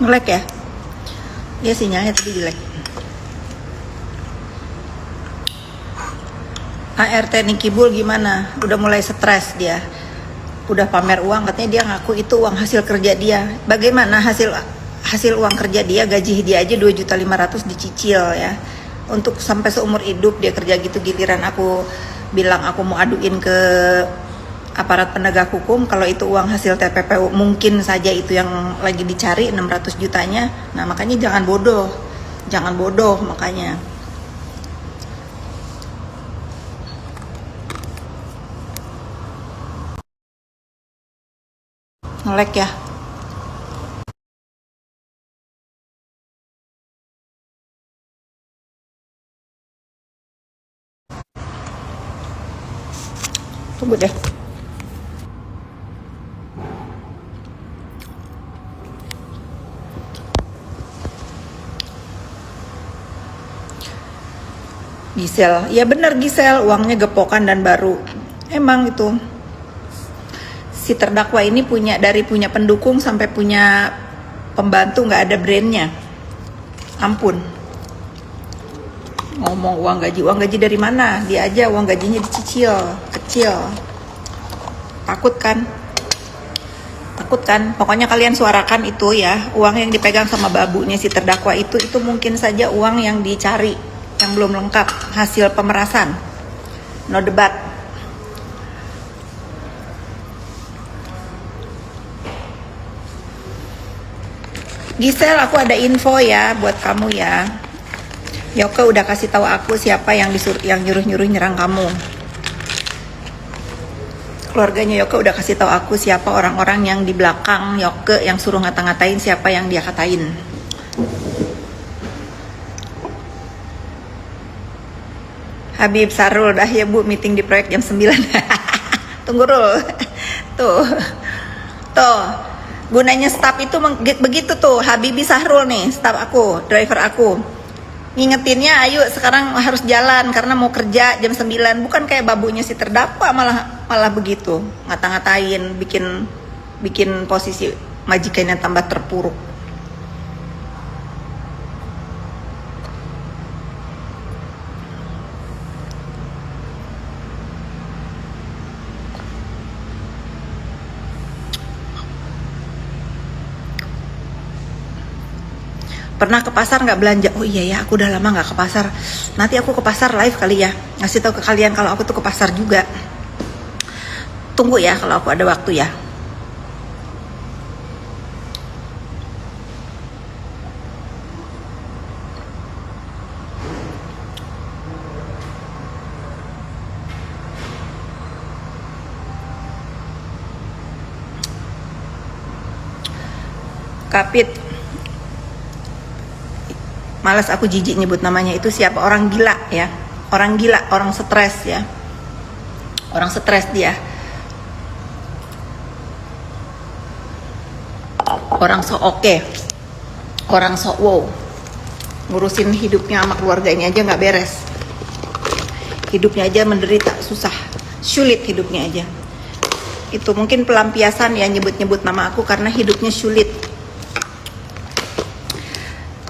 Nge-lag ya? Dia sinyalnya tadi jelek. ART Niki Bull gimana? Udah mulai stres dia. Udah pamer uang, katanya dia ngaku itu uang hasil kerja dia. Bagaimana hasil uang kerja dia? Gaji dia aja 2.500.000 dicicil ya. Untuk sampai seumur hidup dia kerja gitu, giliran aku bilang aku mau aduin ke aparat penegak hukum kalau itu uang hasil TPPU, mungkin saja itu yang lagi dicari 600 jutanya. Nah makanya jangan bodoh makanya. Nge-lag ya. Tunggu deh. Gisel, ya benar Gisel, uangnya gepokan dan baru. Emang itu si terdakwa ini punya pendukung sampai punya pembantu, nggak ada brandnya. Ampun. Ngomong uang gaji dari mana? Dia aja uang gajinya dicicil, kecil. Takut kan? Pokoknya kalian suarakan itu ya, uang yang dipegang sama babunya si terdakwa itu mungkin saja uang yang dicari, yang belum lengkap, hasil pemerasan. No debat. Gisel, aku ada info ya buat kamu ya. Yoke udah kasih tahu aku siapa yang nyuruh nyerang kamu. Keluarganya Yoke udah kasih tahu aku siapa orang-orang yang di belakang Yoke yang suruh ngata-ngatain siapa yang dia katain. Habib Sarul, dah ya Bu, meeting di proyek jam 9. Tunggu Rul. Tuh. Gunanya staff itu begitu tuh. Habibi Sahrul nih, staff aku, driver aku. Ngingetinnya, ayo sekarang harus jalan karena mau kerja jam 9. Bukan kayak babunya si terdakwa malah begitu. Ngata-ngatain, bikin posisi majikannya tambah terpuruk. Pernah ke pasar nggak belanja? Oh iya ya, aku udah lama nggak ke pasar. Nanti aku ke pasar live kali ya, ngasih tahu ke kalian kalau aku tuh ke pasar juga. Tunggu ya kalau aku ada waktu ya. Kapit, malas aku, jijik nyebut namanya. Itu siapa? Orang gila ya, orang gila, orang stres ya, orang stres dia, orang so oke, orang so wow, ngurusin hidupnya sama keluarganya aja nggak beres, hidupnya aja menderita, susah, sulit hidupnya aja. Itu mungkin pelampiasan ya nyebut-nyebut nama aku karena hidupnya sulit.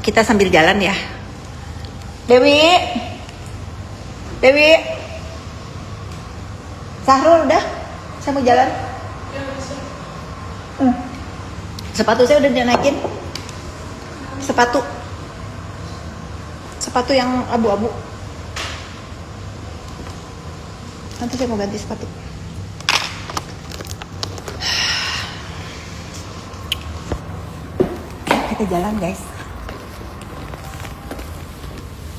Kita sambil jalan ya. Dewi, Sahrul udah, saya mau jalan. Sepatu saya udah dinaikin. Sepatu yang abu-abu. Nanti saya mau ganti sepatu. Kita jalan guys.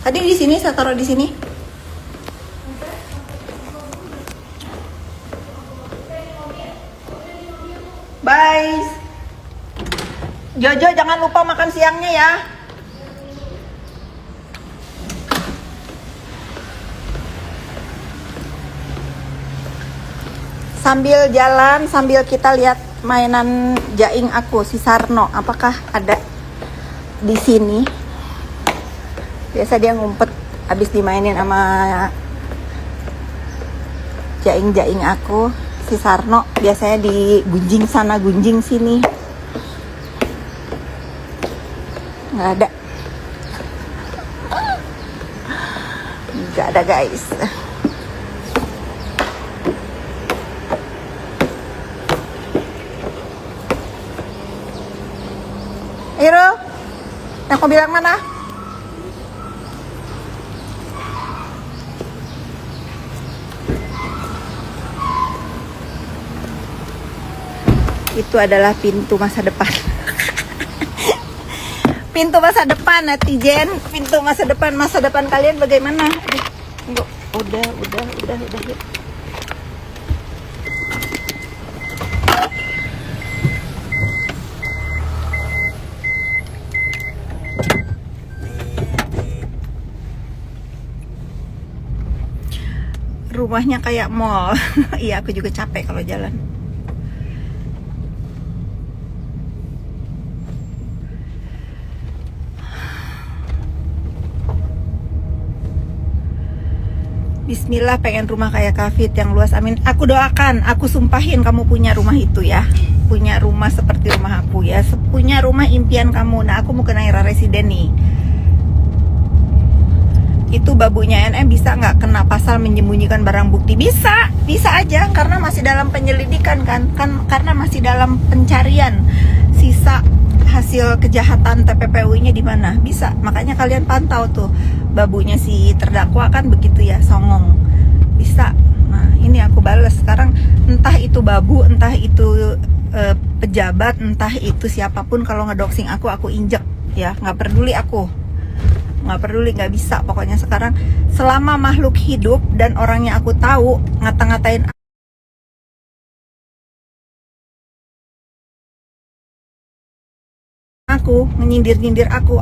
Tadi di sini saya taruh di sini. Bye. Jojo jangan lupa makan siangnya ya. Sambil jalan, sambil kita lihat mainan jaing aku, si Sarno. Apakah ada di sini? Biasa dia ngumpet habis dimainin sama jaing-jaing aku. Si Sarno biasanya digunjing sana gunjing sini. nggak ada. Nggak ada guys. Iro, aku bilang mana? Itu adalah pintu masa depan. Pintu masa depan netizen, pintu masa depan kalian bagaimana? Aduh, udah. Yuk. Rumahnya kayak mall. Iya, aku juga capek kalau jalan. Bismillah, pengen rumah kayak Kafit yang luas, amin. Aku doakan, aku sumpahin kamu punya rumah itu ya. Punya rumah seperti rumah aku ya. Punya rumah impian kamu. Nah, aku mau ke Naira Residen nih. Itu babunya NM bisa nggak kena pasal menyembunyikan barang bukti? Bisa aja karena masih dalam penyelidikan kan karena masih dalam pencarian sisa hasil kejahatan TPPU-nya di mana. Bisa, makanya kalian pantau tuh babunya si terdakwa kan begitu ya, songong. Bisa. Nah, ini aku bales sekarang, entah itu babu, entah itu pejabat, entah itu siapapun, kalau ngedoxing aku injek ya, nggak peduli aku. Nggak peduli, nggak bisa pokoknya sekarang. Selama makhluk hidup dan orangnya aku tahu ngata-ngatain aku, menyindir-nyindir aku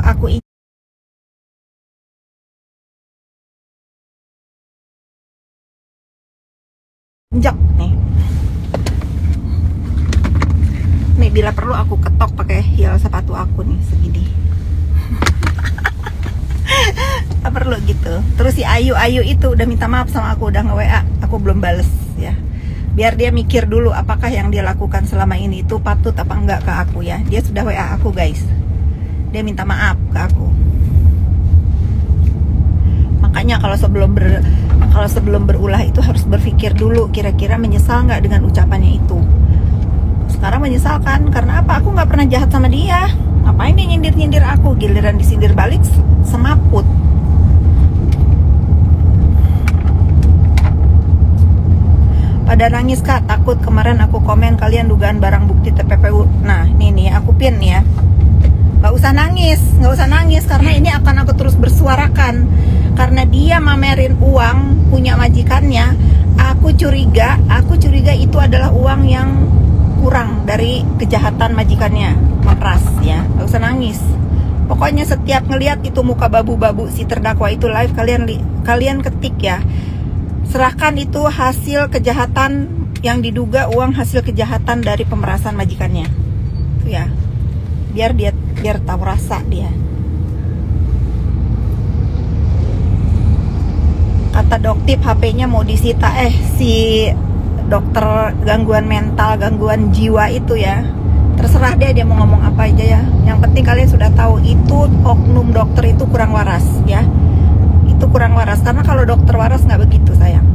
injek nih. Nih bila perlu aku ketok pakai heel sepatu aku nih segini. Gak perlu gitu. Terus si Ayu itu udah minta maaf sama aku, udah nge-WA, aku belum bales ya. Biar dia mikir dulu apakah yang dia lakukan selama ini itu patut apa enggak ke aku ya. Dia sudah WA aku guys. Dia minta maaf ke aku. Makanya kalau sebelum berulah itu harus berpikir dulu kira-kira menyesal nggak dengan ucapannya itu. Sekarang menyesalkan karena apa? Aku nggak pernah jahat sama dia. Ngapain dia nyindir-nyindir aku? Giliran disindir balik semaput. Pada nangis kak, takut kemarin aku komen kalian dugaan barang bukti TPPU. Nah ini nih aku pin nih ya. Nggak usah nangis karena ini akan aku terus bersuarakan. Karena dia mamerin uang punya majikannya, aku curiga itu adalah uang yang kurang dari kejahatan majikannya, memeras ya. Nggak usah nangis. Pokoknya setiap ngelihat itu muka babu-babu si terdakwa itu live, kalian ketik ya. Serahkan itu hasil kejahatan yang diduga uang hasil kejahatan dari pemerasan majikannya. Tuh ya. Biar tahu rasa dia. Kata doktip HP-nya mau disita, si dokter gangguan mental, gangguan jiwa itu ya. Terserah dia mau ngomong apa aja ya. Yang penting kalian sudah tahu itu oknum dokter itu kurang waras ya. Itu kurang waras, karena kalau dokter waras nggak begitu sayang.